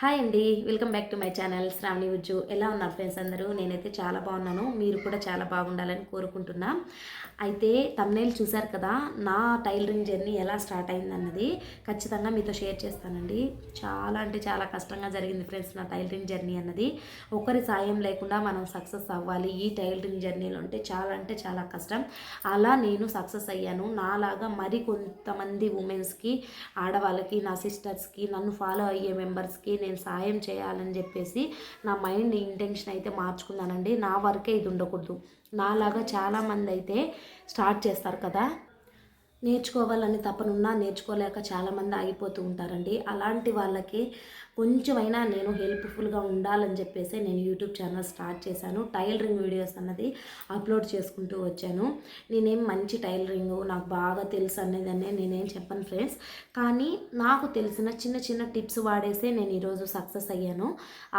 Hi అండి, welcome back to my channel Shravani Ujju. ఎలా ఉన్నారు ఫ్రెండ్స్ అందరూ? నేనైతే చాలా బాగున్నాను. మీరు కూడా చాలా బాగుండాలని కోరుకుంటున్నా. అయితే తమ్నైల్ చూశారు కదా, నా టైలరింగ్ జర్నీ ఎలా స్టార్ట్ అయిందన్నది ఖచ్చితంగా మీతో షేర్ చేస్తానండి. చాలా అంటే చాలా కష్టంగా జరిగింది ఫ్రెండ్స్ నా టైలరింగ్ జర్నీ అన్నది. ఒకరి సాయం లేకుండా మనం సక్సెస్ అవ్వాలి ఈ టైలరింగ్ జర్నీలో అంటే చాలా కష్టం. అలా నేను సక్సెస్ అయ్యాను. నాలాగా మరి కొంతమంది ఉమెన్స్కి, ఆడవాళ్ళకి, నా సిస్టర్స్కి, నన్ను ఫాలో అయ్యే మెంబర్స్కి నేను సాయం చేయాలని చెప్పేసి నా మైండ్ ఇంటెన్షన్ అయితే మార్చుకున్నానండి. నా వరకే ఇది ఉండకూడదు. నాలాగా చాలామంది అయితే స్టార్ట్ చేస్తారు కదా, నేర్చుకోవాలని తపనున్నా నేర్చుకోలేక చాలామంది ఆగిపోతూ ఉంటారండి. అలాంటి వాళ్ళకి కొంచెమైనా నేను హెల్ప్ఫుల్గా ఉండాలని చెప్పేసి నేను యూట్యూబ్ ఛానల్ స్టార్ట్ చేశాను. టైలరింగ్ వీడియోస్ అన్నది అప్లోడ్ చేసుకుంటూ వచ్చాను. నేనేం మంచి టైలరింగ్ నాకు బాగా తెలుసు అనేదాన్ని నేనేం చెప్పను ఫ్రెండ్స్. కానీ నాకు తెలిసిన చిన్న చిన్న టిప్స్ వాడేసే నేను ఈరోజు సక్సెస్ అయ్యాను.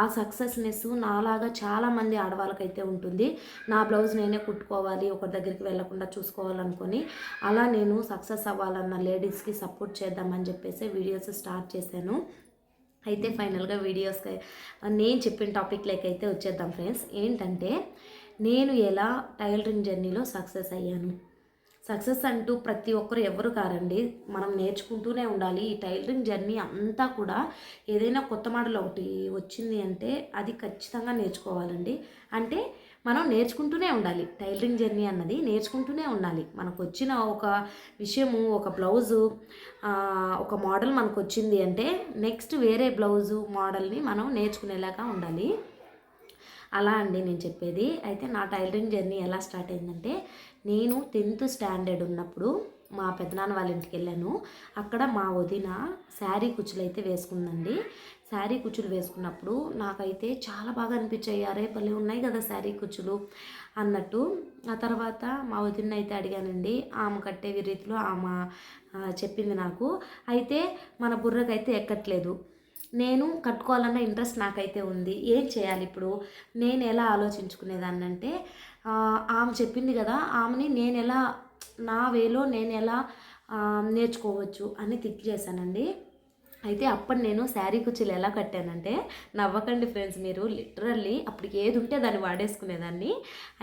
ఆ సక్సెస్నెస్ నాలాగా చాలామంది ఆడవాళ్ళకైతే ఉంటుంది. నా బ్లౌజ్ నేనే కుట్టుకోవాలి, ఒకరి దగ్గరికి వెళ్ళకుండా చూసుకోవాలనుకొని అలా నేను సక్సెస్ అవ్వాలన్న లేడీస్కి సపోర్ట్ చేద్దామని చెప్పేసి వీడియోస్ స్టార్ట్ చేశాను. అయితే ఫైనల్గా వీడియోస్కి నేను చెప్పిన టాపిక్లోకి అయితే వచ్చేద్దాం ఫ్రెండ్స్. ఏంటంటే నేను ఎలా టైలరింగ్ జర్నీలో సక్సెస్ అయ్యాను. సక్సెస్ అంటూ ప్రతి ఒక్కరు ఎవరు కారండి, మనం నేర్చుకుంటూనే ఉండాలి. ఈ టైలరింగ్ జర్నీ అంతా కూడా ఏదైనా కొత్త మోడల్ ఒకటి వచ్చింది అంటే అది ఖచ్చితంగా నేర్చుకోవాలండి. అంటే మనం నేర్చుకుంటూనే ఉండాలి. టైలరింగ్ జర్నీ అన్నది నేర్చుకుంటూనే ఉండాలి. మనకు వచ్చిన ఒక విషయము, ఒక బ్లౌజు, ఒక మోడల్ మనకు వచ్చింది అంటే నెక్స్ట్ వేరే బ్లౌజు మోడల్ని మనం నేర్చుకునేలాగా ఉండాలి. అలా అండి నేను చెప్పేది. అయితే నా టైలరింగ్ జర్నీ ఎలా స్టార్ట్ అయిందంటే, నేను 10th స్టాండర్డ్ ఉన్నప్పుడు మా పెద్దనాన్న వాళ్ళ ఇంటికి వెళ్ళాను. అక్కడ మా వదిన శారీ కుచ్చులు అయితే వేసుకుందండి. శారీ కుచ్చులు వేసుకున్నప్పుడు నాకైతే చాలా బాగా అనిపించాయి. అరే భలే ఉన్నాయి కదా శారీ కుచ్చులు అన్నట్టు. ఆ తర్వాత మా వదిన అయితే అడిగానండి. ఆమె కట్టే రీతిలో ఆమె చెప్పింది నాకు. అయితే మన బుర్రకైతే ఎక్కట్లేదు. నేను కట్టుకోవాలన్న ఇంట్రెస్ట్ నాకైతే ఉంది. ఏం చేయాలి ఇప్పుడు? నేను ఎలా ఆలోచించుకునేదాన్ని అంటే, ఆమె చెప్పింది కదా, ఆమెని నేను ఎలా నా వేలో నేను ఎలా నేర్చుకోవచ్చు అని థింక్ చేశానండి. అయితే అప్పుడు నేను శారీ కుర్చీలు ఎలా కట్టానంటే, నవ్వకండి ఫ్రెండ్స్ మీరు, లిటరల్లీ అప్పటికి ఏది ఉంటే దాన్ని వాడేసుకునేదాన్ని.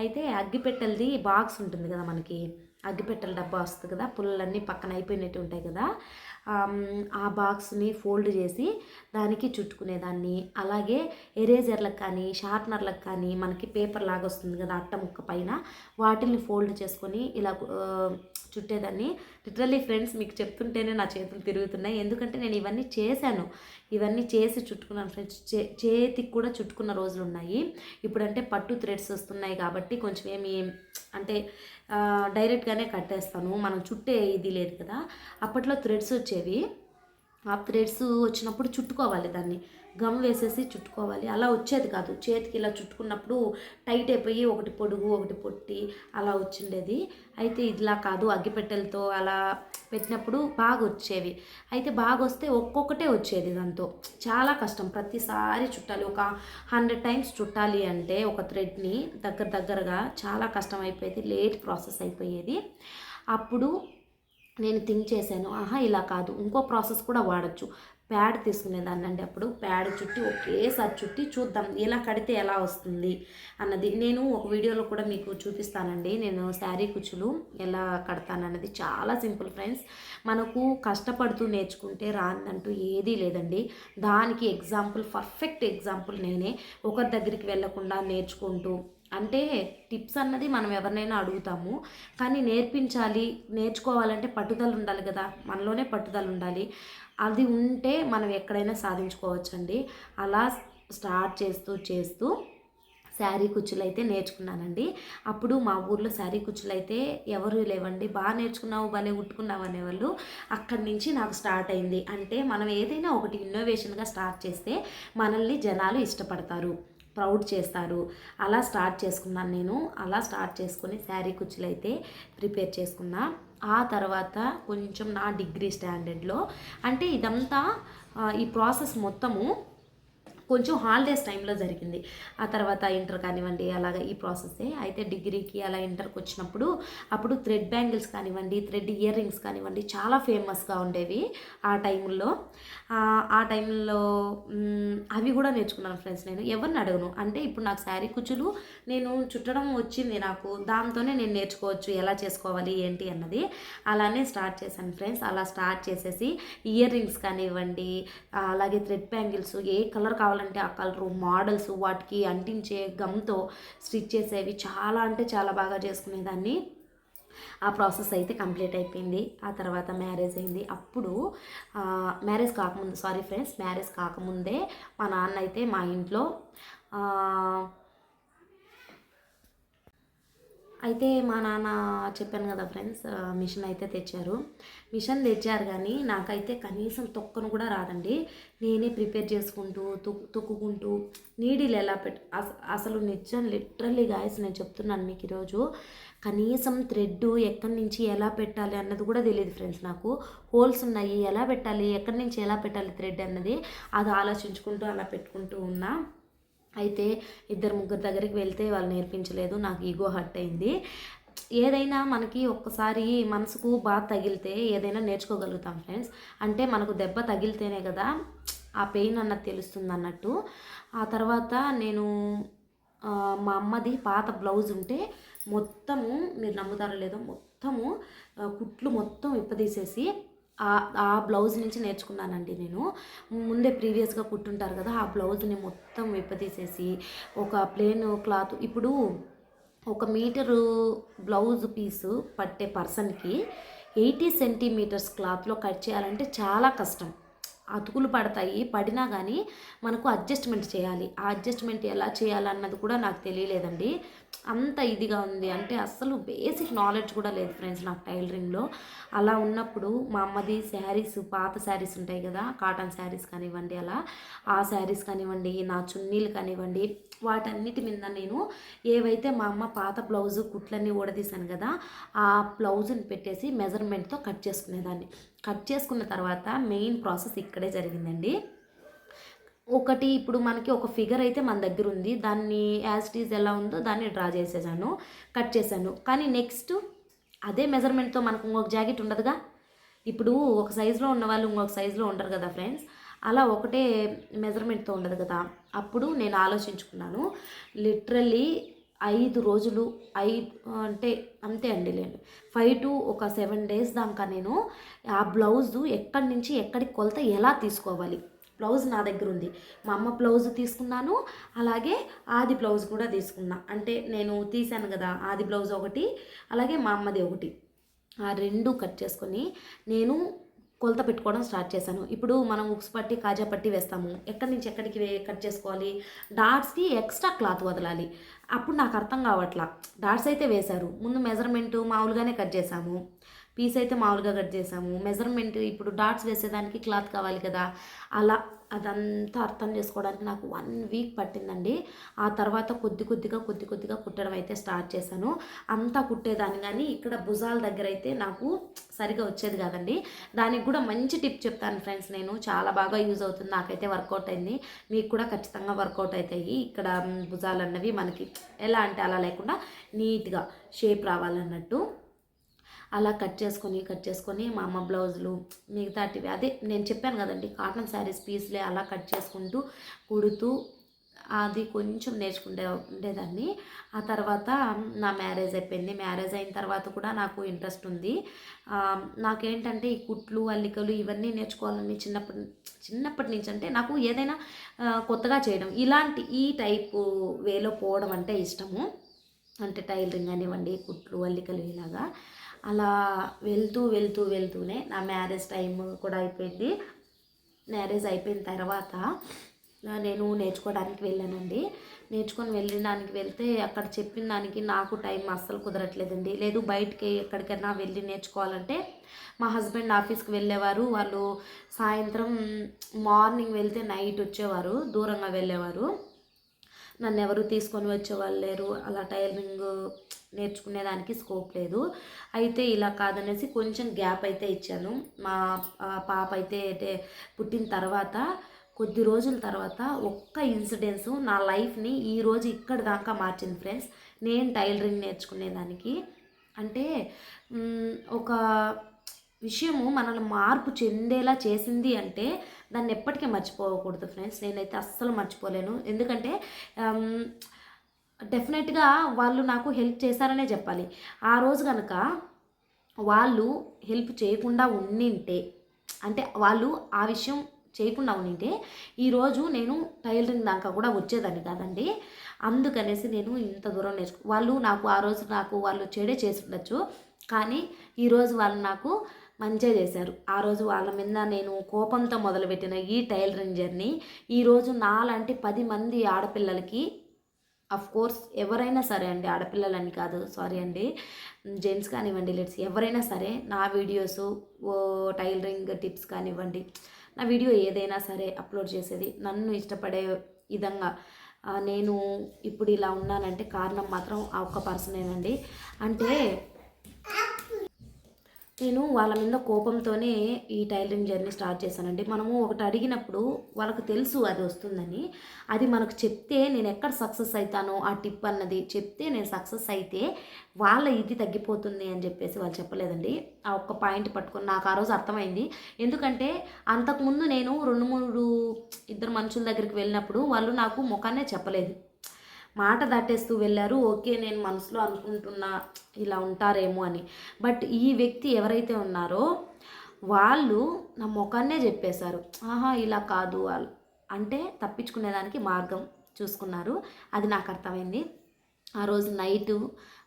అయితే అగ్గిపెట్టెలది బాక్స్ ఉంటుంది కదా మనకి, అగ్గిపెట్టెల డబ్బా వస్తుంది కదా, పుల్లలన్నీ పక్కన అయిపోయినట్టు ఉంటాయి కదా, ఆ బాక్స్ని ఫోల్డ్ చేసి దానికి చుట్టుకునేదాన్ని. అలాగే ఎరేజర్లకు కానీ షార్ప్నర్లకు కానీ మనకి పేపర్ లాగా వస్తుంది కదా అట్ట ముక్క పైన, వాటిని ఫోల్డ్ చేసుకొని ఇలా చుట్టేదాన్ని. లిటరల్లీ ఫ్రెండ్స్ మీకు చెప్తుంటేనే నా చేతులు తిరుగుతున్నాయి. ఎందుకంటే నేను ఇవన్నీ చేశాను, ఇవన్నీ చేసి చుట్టుకున్నాను ఫ్రెండ్స్. చేతికి కూడా చుట్టుకున్న రోజులు ఉన్నాయి. ఇప్పుడంటే పట్టు థ్రెడ్స్ వస్తున్నాయి కాబట్టి కొంచెం ఏమి అంటే డైరెక్ట్గానే కట్టేస్తాను, మనం చుట్టే ఇది లేదు కదా. అప్పట్లో థ్రెడ్స్ వచ్చేవి. ఆ థ్రెడ్స్ వచ్చినప్పుడు చుట్టుకోవాలి, దాన్ని గమ్ వేసేసి చుట్టుకోవాలి. అలా వచ్చేది కాదు. చేతికి ఇలా చుట్టుకున్నప్పుడు టైట్ అయిపోయి ఒకటి పొడుగు ఒకటి పొట్టి అలా వచ్చిండేది. అయితే ఇదిలా కాదు, అగ్గిపెట్టెలతో అలా పెట్టినప్పుడు బాగా వచ్చేవి. అయితే బాగా వస్తే ఒక్కొక్కటే వచ్చేది. దాంతో చాలా కష్టం, ప్రతిసారి చుట్టాలి. ఒక 100 టైమ్స్ చుట్టాలి అంటే ఒక థ్రెడ్ని దగ్గరగా చాలా కష్టం అయిపోయేది, లేట్ ప్రాసెస్ అయిపోయేది. అప్పుడు నేను థింక్ చేశాను, ఆహా ఇలా కాదు, ఇంకో ప్రాసెస్ కూడా వాడచ్చు. ప్యాడ్ తీసుకునేదాన్ని అండి. అప్పుడు ప్యాడ్ చుట్టి ఒకేసారి చుట్టి చూద్దాం ఎలా కడితే ఎలా వస్తుంది అన్నది. నేను ఒక వీడియోలో కూడా మీకు చూపిస్తానండి, నేను శారీ కుచ్చులు ఎలా కడతానన్నది. చాలా సింపుల్ ఫ్రెండ్స్. మనకు కష్టపడుతూ నేర్చుకుంటే రాందంటూ ఏదీ లేదండి. దానికి ఎగ్జాంపుల్, పర్ఫెక్ట్ ఎగ్జాంపుల్ నేనే. ఒకరి దగ్గరికి వెళ్ళకుండా నేర్చుకుంటూ, అంటే టిప్స్ అన్నది మనం ఎవరినైనా అడుగుతాము, కానీ నేర్చుకోవాలంటే పట్టుదల ఉండాలి కదా, మనలోనే పట్టుదల ఉండాలి. అది ఉంటే మనం ఎక్కడైనా సాధించుకోవచ్చండి. అలా స్టార్ట్ చేస్తూ శారీ కుచ్చులు అయితే నేర్చుకున్నానండి. అప్పుడు మా ఊర్లో శారీ కుచ్చులు అయితే ఎవరు లేవండి. బాగా నేర్చుకున్నావు, భలే కుట్టుకున్నావు అనేవాళ్ళు. అక్కడి నుంచి నాకు స్టార్ట్ అయింది. అంటే మనం ఏదైనా ఒకటి ఇన్నోవేషన్గా స్టార్ట్ చేస్తే మనల్ని జనాలు ఇష్టపడతారు, ప్రౌడ్ చేస్తారు. అలా స్టార్ట్ చేసుకున్నాను నేను. అలా స్టార్ట్ చేసుకుని శారీ కుచ్చులు అయితే ప్రిపేర్ చేసుకున్నా. ఆ తర్వాత కొంచెం నా డిగ్రీ స్టాండర్డ్లో, అంటే ఇదంతా ఈ ప్రాసెస్ మొత్తము కొంచెం హాలిడేస్ టైంలో జరిగింది. ఆ తర్వాత ఇంటర్ కానివ్వండి అలాగా ఈ ప్రాసెస్సే. అయితే డిగ్రీకి అలా ఇంటర్కి వచ్చినప్పుడు అప్పుడు థ్రెడ్ బ్యాంగిల్స్ కానివ్వండి, థ్రెడ్ ఇయర్ రింగ్స్ కానివ్వండి చాలా ఫేమస్గా ఉండేవి ఆ టైంలో. ఆ టైంలో అవి కూడా నేర్చుకున్నాను ఫ్రెండ్స్. నేను ఎవరిని అడగను, అంటే ఇప్పుడు నాకు శారీ కుచ్చులు నేను చుట్టడం వచ్చింది, నాకు దాంతోనే నేను నేర్చుకోవచ్చు ఎలా చేసుకోవాలి ఏంటి అన్నది. అలానే స్టార్ట్ చేశాను ఫ్రెండ్స్. అలా స్టార్ట్ చేసేసి ఇయర్ రింగ్స్ కానివ్వండి, అలాగే థ్రెడ్ బ్యాంగిల్స్ ఏ కలర్ కావాలంటే ఆ కలరు, మోడల్స్, వాటికి అంటించే గమ్తో స్టిచ్ చేసేవి చాలా అంటే చాలా బాగా చేసుకునేదాన్ని. ఆ ప్రాసెస్ అయితే కంప్లీట్ అయిపోయింది. ఆ తర్వాత మ్యారేజ్ అయింది. అప్పుడు మ్యారేజ్ కాకముందు, సారీ ఫ్రెండ్స్, మ్యారేజ్ కాకముందే మా నాన్న అయితే మా ఇంట్లో అయితే మా నాన్న చెప్పాను కదా ఫ్రెండ్స్, మిషన్ అయితే తెచ్చారు. మిషన్ తెచ్చారు కానీ నాకైతే కనీసం తొక్కను కూడా రాదండి. నేనే ప్రిపేర్ చేసుకుంటూ తొక్కుకుంటూ నీడిలు ఎలా అసలు నిజం లిటరల్లీ గాయస్ నేను చెప్తున్నాను మీకు ఈరోజు, కనీసం థ్రెడ్ ఎక్కడి నుంచి ఎలా పెట్టాలి అన్నది కూడా తెలియదు ఫ్రెండ్స్. నాకు హోల్స్ ఉన్నాయి, ఎలా పెట్టాలి, ఎక్కడి నుంచి ఎలా పెట్టాలి థ్రెడ్ అన్నది, అది ఆలోచించుకుంటూ అలా పెట్టుకుంటూ ఉన్నా. అయితే ఇద్దరు ముగ్గురు దగ్గరికి వెళ్తే వాళ్ళు నేర్పించలేదు. నాకు ఈగో హర్ట్ అయింది. ఏదైనా మనకి ఒక్కసారి మనసుకు బాగా తగిలితే ఏదైనా నేర్చుకోగలుగుతాం ఫ్రెండ్స్. అంటే మనకు దెబ్బ తగిలితేనే కదా ఆ పెయిన్ అన్నది తెలుస్తుంది అన్నట్టు. ఆ తర్వాత నేను మా అమ్మది పాత బ్లౌజ్ ఉంటే మొత్తము, మీరు నమ్ముతారో లేదో, మొత్తము కుట్లు మొత్తం విప్పదీసేసి ఆ బ్లౌజ్ నుంచి నేర్చుకున్నానండి నేను. ముందే ప్రీవియస్గా కుట్టుంటారు కదా, ఆ బ్లౌజ్ని మొత్తం విప్పదీసేసి ఒక ప్లేన్ క్లాత్, ఇప్పుడు 1 మీటరు బ్లౌజ్ పీసు పట్టే పర్సన్కి 80 సెంటీమీటర్స్ క్లాత్లో కట్ చేయాలంటే చాలా కష్టం. అతుకులు పడతాయి, పడినా కానీ మనకు అడ్జస్ట్మెంట్ చేయాలి. ఆ అడ్జస్ట్మెంట్ ఎలా చేయాలన్నది కూడా నాకు తెలియలేదండి. అంత ఇదిగా ఉంది, అంటే అస్సలు బేసిక్ నాలెడ్జ్ కూడా లేదు ఫ్రెండ్స్ నాకు టైలరింగ్లో. అలా ఉన్నప్పుడు మా అమ్మది శారీస్, పాత శారీస్ ఉంటాయి కదా, కాటన్ శారీస్ కానివ్వండి, అలా ఆ శారీస్ కానివ్వండి, నా చున్నీలు కానివ్వండి, వాటన్నిటి మీద నేను ఏవైతే మా అమ్మ పాత బ్లౌజు కుట్లన్నీ ఊడదీశాను కదా, ఆ బ్లౌజుని పెట్టేసి మెజర్మెంట్తో కట్ చేసుకునేదాన్ని. కట్ చేసుకున్న తర్వాత మెయిన్ ప్రాసెస్ ఇక్కడే జరిగిందండి. ఒకటి ఇప్పుడు మనకి ఒక ఫిగర్ అయితే మన దగ్గర ఉంది, దాన్ని యాజ్ ఇట్ ఈజ్ ఎలా ఉందో దాన్ని డ్రా చేసేసాను, కట్ చేశాను. కానీ నెక్స్ట్ అదే మెజర్మెంట్తో మనకు ఇంకొక జాకెట్ ఉండదుగా. ఇప్పుడు ఒక సైజులో ఉన్న వాళ్ళు ఇంకొక సైజులో ఉండరు కదా ఫ్రెండ్స్, అలా ఒకటే మెజర్మెంట్తో ఉండదు కదా. అప్పుడు నేను ఆలోచించుకున్నాను, లిటరల్లీ 5 రోజులు, అంటే అంతే అండి, లేదు 5 to 7 days దాకా నేను ఆ బ్లౌజు ఎక్కడి నుంచి ఎక్కడికి కొలత ఎలా తీసుకోవాలి, బ్లౌజ్ నా దగ్గర ఉంది. మా అమ్మ బ్లౌజ్ తీసుకున్నాను, అలాగే ఆది బ్లౌజ్ కూడా తీసుకున్నా. అంటే నేను తీశాను కదా, ఆది బ్లౌజ్ ఒకటి, అలాగే మా అమ్మది ఒకటి, ఆ 2 కట్ చేసుకొని నేను కొలత పెట్టుకోవడం స్టార్ట్ చేశాను. ఇప్పుడు మనం ఉక్స్ పట్టి, కాజా పట్టి వేస్తాము, ఎక్కడి నుంచి ఎక్కడికి కట్ చేసుకోవాలి, డాట్స్కి ఎక్స్ట్రా క్లాత్ వదలాలి. అప్పుడు నాకు అర్థం కావట్లా. డాట్స్ అయితే వేశారు, ముందు మెజర్మెంటు మామూలుగానే కట్ చేసాము, పీస్ అయితే మామూలుగా కట్ చేసాము, మెజర్మెంట్ ఇప్పుడు డాట్స్ వేసేదానికి క్లాత్ కావాలి కదా, అలా అదంతా అర్థం చేసుకోవడానికి నాకు 1 వీక్ పట్టిందండి. ఆ తర్వాత కొద్ది కొద్దిగా కుట్టడం అయితే స్టార్ట్ చేశాను. అంతా కుట్టేదాన్ని, కానీ ఇక్కడ భుజాల దగ్గర అయితే నాకు సరిగా వచ్చేది కాదండి. దానికి కూడా మంచి టిప్ చెప్తాను ఫ్రెండ్స్, నేను చాలా బాగా యూజ్ అవుతుంది, నాకైతే వర్కౌట్ అయింది, మీకు కూడా ఖచ్చితంగా వర్కౌట్ అవుతాయి. ఇక్కడ భుజాలు అన్నవి మనకి ఎలా అంటే అలా లేకుండా నీట్గా షేప్ రావాలన్నట్టు అలా కట్ చేసుకొని మా అమ్మ బ్లౌజులు మిగతాటివి, అదే నేను చెప్పాను కదండి, కాటన్ శారీస్ పీస్లే అలా కట్ చేసుకుంటూ కుడుతూ అది కొంచెం నేర్చుకుంటే ఉండేదాన్ని. ఆ తర్వాత నా మ్యారేజ్ అయిపోయింది. మ్యారేజ్ అయిన తర్వాత కూడా నాకు ఇంట్రెస్ట్ ఉంది. నాకేంటంటే ఈ కుట్లు, అల్లికలు ఇవన్నీ నేర్చుకోవాలని చిన్నప్పటి నుంచి, అంటే నాకు ఏదైనా కొత్తగా చేయడం, ఈ టైపు వేలో పోవడం అంటే ఇష్టము. అంటే టైలరింగ్ కానివ్వండి, కుట్లు, అల్లికలు ఇలాగా అలా వెళ్తూనే నా మ్యారేజ్ టైం కూడా అయిపోయింది. మ్యారేజ్ అయిపోయిన తర్వాత నేను నేర్చుకోవడానికి వెళ్ళానండి. వెళ్ళడానికి వెళ్తే అక్కడ చెప్పిన దానికి నాకు టైం అస్సలు కుదరట్లేదండి. లేదు బయటికి ఎక్కడికైనా వెళ్ళి నేర్చుకోవాలంటే మా హస్బెండ్ ఆఫీస్కి వెళ్ళేవారు, వాళ్ళు సాయంత్రం మార్నింగ్ వెళ్తే నైట్ వచ్చేవారు, దూరంగా వెళ్ళేవారు, నన్ను ఎవరు తీసుకొని వచ్చేవాళ్ళు లేరు. అలా టైలరింగ్ నేర్చుకునేదానికి స్కోప్ లేదు. అయితే ఇలా కాదనేసి కొంచెం గ్యాప్ అయితే ఇచ్చాను. మా పాప అయితే పుట్టిన తర్వాత కొద్ది రోజుల తర్వాత ఒక్క ఇన్సిడెన్స్ నా లైఫ్ని ఈరోజు ఇక్కడి దాకా మార్చింది ఫ్రెండ్స్. నేను టైలరింగ్ నేర్చుకునేదానికి అంటే ఒక విషయము మనల్ని మార్పు చెందేలా చేసింది అంటే దాన్ని ఎప్పటికీ మర్చిపోకూడదు ఫ్రెండ్స్. నేనైతే అస్సలు మర్చిపోలేను. ఎందుకంటే డెఫినెట్గా వాళ్ళు నాకు హెల్ప్ చేశారనే చెప్పాలి. ఆ రోజు కనుక వాళ్ళు హెల్ప్ చేయకుండా ఉండింటే, అంటే వాళ్ళు ఆ విషయం చేయకుండా ఉండింటే ఈరోజు నేను టైలరింగ్ దాకా కూడా వచ్చేదాన్ని కాదండి. అందుకనేసి నేను ఇంత దూరం వాళ్ళు నాకు ఆ రోజు వాళ్ళు చెడే చేసి ఉండొచ్చు, కానీ ఈరోజు వాళ్ళు నాకు మంచిగా చేశారు. ఆ రోజు వాళ్ళ మీద నేను కోపంతో మొదలుపెట్టిన ఈ టైలరింగ్ జర్నీ ఈరోజు నాలాంటి 10 మంది ఆడపిల్లలకి, అఫ్ కోర్స్ ఎవరైనా సరే అండి, ఆడపిల్లలని కాదు, సారీ అండి, జెంట్స్ కానివ్వండి, లెట్స్ ఎవరైనా సరే నా వీడియోసు టైలరింగ్ టిప్స్ కానివ్వండి, నా వీడియో ఏదైనా సరే అప్లోడ్ చేసేది నన్ను ఇష్టపడే విధంగా. నేను ఇప్పుడు ఇలా ఉన్నానంటే కారణం మాత్రం ఆ ఒక్క పర్సనేనండి. అంటే నేను వాళ్ళ మీద కోపంతోనే ఈ టైలరింగ్ జర్నీ స్టార్ట్ చేశానండి. మనము ఒకటి అడిగినప్పుడు వాళ్ళకి తెలుసు అది వస్తుందని, అది మనకు చెప్తే నేను ఎక్కడ సక్సెస్ అవుతానో ఆ టిప్ అన్నది చెప్తే నేను సక్సెస్ అయితే వాళ్ళ ఇది తగ్గిపోతుంది అని చెప్పేసి వాళ్ళు చెప్పలేదండి. ఆ ఒక్క పాయింట్ పట్టుకొని నాకు ఆ రోజు అర్థమైంది. ఎందుకంటే అంతకుముందు నేను 2-3 ఇద్దరు మనుషుల దగ్గరికి వెళ్ళినప్పుడు వాళ్ళు నాకు ముఖాన్నే చెప్పలేదు, మాట దాటేస్తూ వెళ్ళారు. ఓకే, నేను మనసులో అనుకుంటున్నా ఇలా ఉంటారేమో అని. బట్ ఈ వ్యక్తి ఎవరైతే ఉన్నారో వాళ్ళు నా ముఖాన్నే చెప్పేశారు, ఆహా ఇలా కాదు వాళ్ళు అంటే తప్పించుకునేదానికి మార్గం చూసుకున్నారు. అది నాకు అర్థమైంది. ఆ రోజు నైటు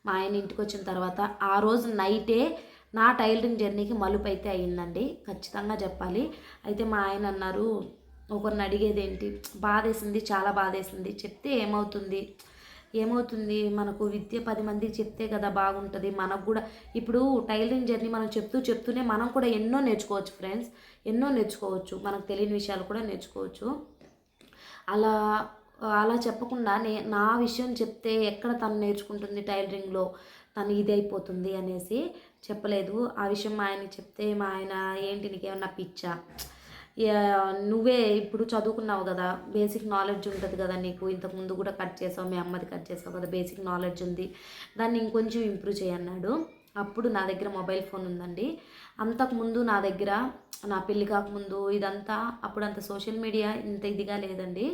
మా ఆయన ఇంటికి వచ్చిన తర్వాత ఆ రోజు నైటే నా టైలరింగ్ జర్నీకి మలుపు అయితే అయ్యిందండి, ఖచ్చితంగా చెప్పాలి. అయితే మా ఆయన అన్నారు, ఒకరిని అడిగేది ఏంటి, బాధేసింది, చాలా బాధేసింది, చెప్తే ఏమవుతుంది మనకు విద్య 10 మందికి చెప్తే కదా బాగుంటుంది. మనకు కూడా ఇప్పుడు టైలరింగ్ జర్నీ మనం చెప్తూనే మనం కూడా ఎన్నో నేర్చుకోవచ్చు ఫ్రెండ్స్, ఎన్నో నేర్చుకోవచ్చు, మనకు తెలియని విషయాలు కూడా నేర్చుకోవచ్చు. అలా అలా చెప్పకుండా నా విషయం చెప్తే ఎక్కడ తను నేర్చుకుంటుంది టైలరింగ్లో, తను ఇదైపోతుంది అనేసి చెప్పలేదు. ఆ విషయం మా ఆయనకి చెప్తే మా ఆయన, ఏంటి నీకేమన్నా పిచ్చా, నువ్వే ఇప్పుడు చదువుకున్నావు కదా, బేసిక్ నాలెడ్జ్ ఉంటుంది కదా నీకు, ఇంతకుముందు కూడా కట్ చేసావు, మీ అమ్మది కట్ చేసావు కదా, బేసిక్ నాలెడ్జ్ ఉంది, దాన్ని ఇంకొంచెం ఇంప్రూవ్ చేయన్నాడు. అప్పుడు నా దగ్గర మొబైల్ ఫోన్ ఉందండి. అంతకుముందు నా దగ్గర, నా పెళ్ళి కాకముందు ఇదంతా, అప్పుడంత సోషల్ మీడియా ఇంత ఇదిగా లేదండి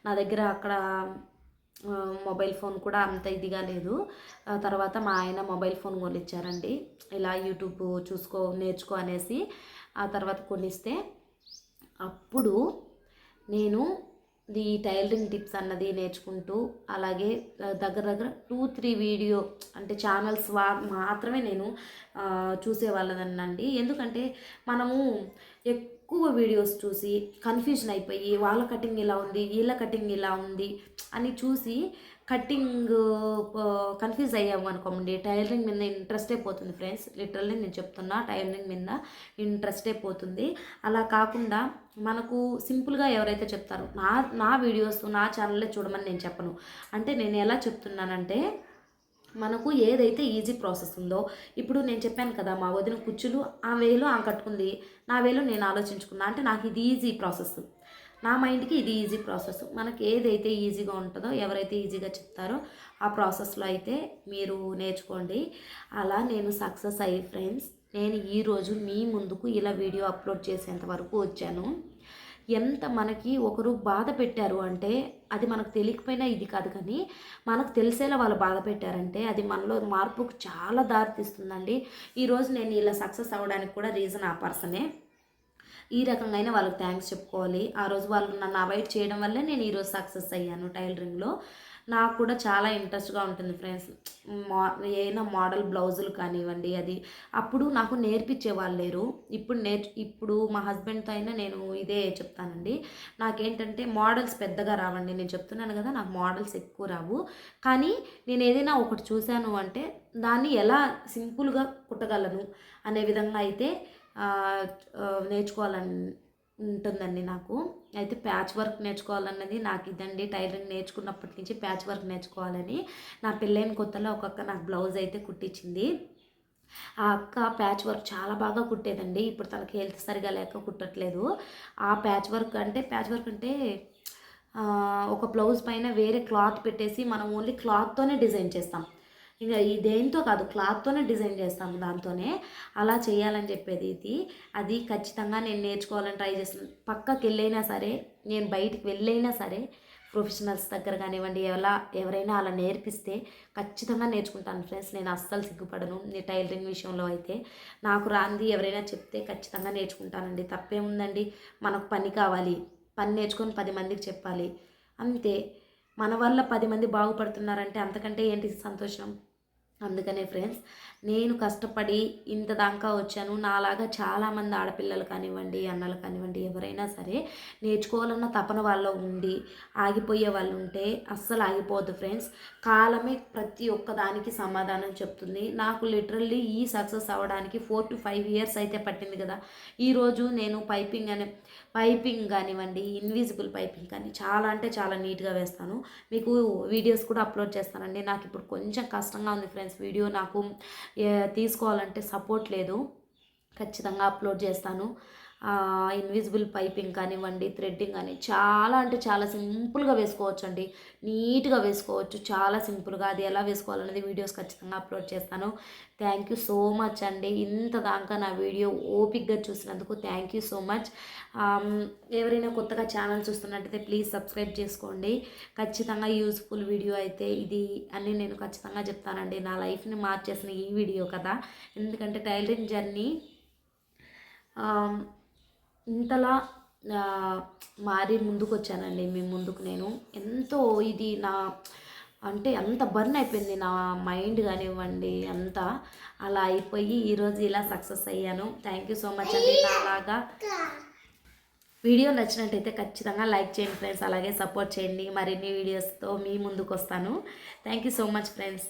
నా దగ్గర. అక్కడ మొబైల్ ఫోన్ కూడా అంత ఇదిగా లేదు. తర్వాత మా ఆయన మొబైల్ ఫోన్ కొనిచ్చారండి, ఇలా యూట్యూబ్ నేర్చుకో అనేసి. ఆ తర్వాత కొనిస్తే అప్పుడు నేను ఈ టైలరింగ్ టిప్స్ అన్నది నేర్చుకుంటూ, అలాగే దగ్గర 2-3 వీడియో అంటే ఛానల్స్ మాత్రమే నేను చూసేవాళ్ళదనండి. ఎందుకంటే మనము ఎక్కువ వీడియోస్ చూసి కన్ఫ్యూజన్ అయిపోయి వాళ్ళ కటింగ్ ఇలా ఉంది, వీళ్ళ కటింగ్ ఇలా ఉంది అని చూసి కటింగ్ కన్ఫ్యూజ్ అయ్యాము అనుకోండి, టైలరింగ్ మీద ఇంట్రెస్టే పోతుంది ఫ్రెండ్స్. లిటరల్లీ నేను చెప్తున్నా, టైలరింగ్ మీద ఇంట్రెస్టే పోతుంది. అలా కాకుండా మనకు సింపుల్గా ఎవరైతే చెప్తారో, నా వీడియోస్ నా ఛానల్లో చూడమని నేను చెప్పను. అంటే నేను ఎలా చెప్తున్నానంటే, మనకు ఏదైతే ఈజీ ప్రాసెస్ ఉందో, ఇప్పుడు నేను చెప్పాను కదా, మా వదిన కుచ్చులు ఆ వేలో ఆమె కట్టుకుంది, నా వేలో నేను ఆలోచించుకున్నా, అంటే నాకు ఇది ఈజీ ప్రాసెస్, నా మైండ్కి ఇది ఈజీ ప్రాసెస్. మనకి ఏదైతే ఈజీగా ఉంటుందో, ఎవరైతే ఈజీగా చెప్తారో ఆ ప్రాసెస్లో అయితే మీరు నేర్చుకోండి. అలా నేను సక్సెస్ అయ్యి ఫ్రెండ్స్, నేను ఈరోజు మీ ముందుకు ఇలా వీడియో అప్లోడ్ చేసేంత వరకు వచ్చాను. ఎంత మనకి ఒకరు బాధ పెట్టారు అంటే అది మనకు తెలియకపోయినా ఇది కాదు, కానీ మనకు తెలిసేలా వాళ్ళు బాధ పెట్టారంటే అది మనలో మార్పుకు చాలా దారితీస్తుందండి. ఈరోజు నేను ఇలా సక్సెస్ అవ్వడానికి కూడా రీజన్ ఆ పర్సనే. ఈ రకంగా వాళ్ళకి థ్యాంక్స్ చెప్పుకోవాలి. ఆ రోజు వాళ్ళు నన్ను అవాయిడ్ చేయడం వల్లే నేను ఈరోజు సక్సెస్ అయ్యాను టైలరింగ్లో. నాకు కూడా చాలా ఇంట్రెస్ట్గా ఉంటుంది ఫ్రెండ్స్, ఏదైనా మోడల్ బ్లౌజులు కానివ్వండి, అది అప్పుడు నాకు నేర్పించే వాళ్ళు లేరు. ఇప్పుడు మా హస్బెండ్తో అయినా నేను ఇదే చెప్తానండి, నాకేంటంటే మోడల్స్ పెద్దగా రావండి. నేను చెప్తున్నాను కదా, నాకు మోడల్స్ ఎక్కువ రావు, కానీ నేను ఏదైనా ఒకటి చూశాను అంటే దాన్ని ఎలా సింపుల్గా కుట్టగలను అనే విధంగా అయితే నేర్చుకోవాలని ఉంటుందండి నాకు. అయితే ప్యాచ్ వర్క్ నేర్చుకోవాలన్నది నాకు ఇదండి. టైలరింగ్ నేర్చుకున్నప్పటి నుంచి ప్యాచ్ వర్క్ నేర్చుకోవాలని. నా పెళ్ళైన కొత్తలో ఒక్కొక్క నాకు బ్లౌజ్ అయితే కుట్టించింది. ఆ అక్క ప్యాచ్ వర్క్ చాలా బాగా కుట్టేదండి. ఇప్పుడు తనకి హెల్త్ సరిగ్గా లేక కుట్టట్లేదు. ఆ ప్యాచ్ వర్క్ అంటే ఒక బ్లౌజ్ పైన వేరే క్లాత్ పెట్టేసి మనం ఓన్లీ క్లాత్‌తోనే డిజైన్ చేస్తాం. ఇంగ ఈ దేనితో కాదు, క్లాత్‌తోనే డిజైన్ చేస్తాం దాంతోనే. అలా చేయాలని చెప్పేది ఇది. అది ఖచ్చితంగా నేను నేర్చుకోవాలని ట్రై చేస్తున్నాను. పక్కకెళ్ళైనా సరే, నేను బయటికి వెళ్ళైనా సరే, ప్రొఫెషనల్స్ దగ్గర కానివ్వండి, ఎవరైనా అలా నేర్పిస్తే ఖచ్చితంగా నేర్చుకుంటాను ఫ్రెండ్స్. నేను అస్సలు సిగ్గుపడను. ఈ టైలరింగ్ విషయంలో అయితే నాకు రానిది ఎవరైనా చెప్తే ఖచ్చితంగా నేర్చుకుంటానండి. తప్పేముందండి? మనకు పని కావాలి. పని నేర్చుకొని 10 మందికి చెప్పాలి. అంతే. మన వల్ల 10 మంది బాగుపడుతున్నారంటే అంతకంటే ఏంటి సంతోషం? అందుకనే ఫ్రెండ్స్, నేను కష్టపడి ఇంత దాకా వచ్చాను. నాలాగా చాలామంది ఆడపిల్లలు కానివ్వండి, అన్నలు కానివ్వండి, ఎవరైనా సరే నేర్చుకోవాలన్న తపన వాళ్ళలో ఉండి ఆగిపోయే వాళ్ళు ఉంటే అస్సలు ఆగిపోవద్దు ఫ్రెండ్స్. కాలమే ప్రతి ఒక్క దానికి సమాధానం చెప్తుంది. నాకు లిటరల్లీ ఈ సక్సెస్ అవ్వడానికి 4 to 5 ఇయర్స్ అయితే పట్టింది కదా. ఈరోజు నేను పైపింగ్ కానివ్వండి, ఇన్విజిబుల్ పైపింగ్ కానీ చాలా అంటే చాలా నీట్గా వేస్తాను. మీకు వీడియోస్ కూడా అప్లోడ్ చేస్తానండి. నాకు ఇప్పుడు కొంచెం కష్టంగా ఉంది ఫ్రెండ్స్. వీడియో నాకు తీసుకోవాలంటే సపోర్ట్ లేదు. ఖచ్చితంగా అప్లోడ్ చేస్తాను. ఇన్విజిబుల్ పైపింగ్ కానివ్వండి, థ్రెడ్డింగ్ కానీ చాలా అంటే చాలా సింపుల్గా వేసుకోవచ్చండి. నీట్గా వేసుకోవచ్చు చాలా సింపుల్గా. అది ఎలా వేసుకోవాలనేది వీడియోస్ ఖచ్చితంగా అప్లోడ్ చేస్తాను. థ్యాంక్ యూ సో మచ్ అండి. ఇంత దాకా నా వీడియో ఓపిక్గా చూసినందుకు థ్యాంక్ యూ సో మచ్. ఎవరైనా కొత్తగా ఛానల్ చూస్తున్నట్టయితే ప్లీజ్ సబ్స్క్రైబ్ చేసుకోండి. ఖచ్చితంగా యూస్ఫుల్ వీడియో అయితే ఇది అని నేను ఖచ్చితంగా చెప్తానండి. నా లైఫ్ని మార్చేసిన ఈ వీడియో కదా. ఎందుకంటే టైలరింగ్ జర్నీ ఇంతలా మారి ముందుకొచ్చానండి. మీ ముందుకు నేను ఎంతో ఇది నా అంటే అంత బర్న్ అయిపోయింది నా మైండ్ కానివ్వండి అంతా. అలా అయిపోయి ఈరోజు ఇలా సక్సెస్ అయ్యాను. థ్యాంక్ యూ సో మచ్ అండి. నాలాగా వీడియో నచ్చినట్టయితే ఖచ్చితంగా లైక్ చేయండి ఫ్రెండ్స్. అలాగే సపోర్ట్ చేయండి. మరిన్ని వీడియోస్తో మీ ముందుకు వస్తాను. Thank you so much friends.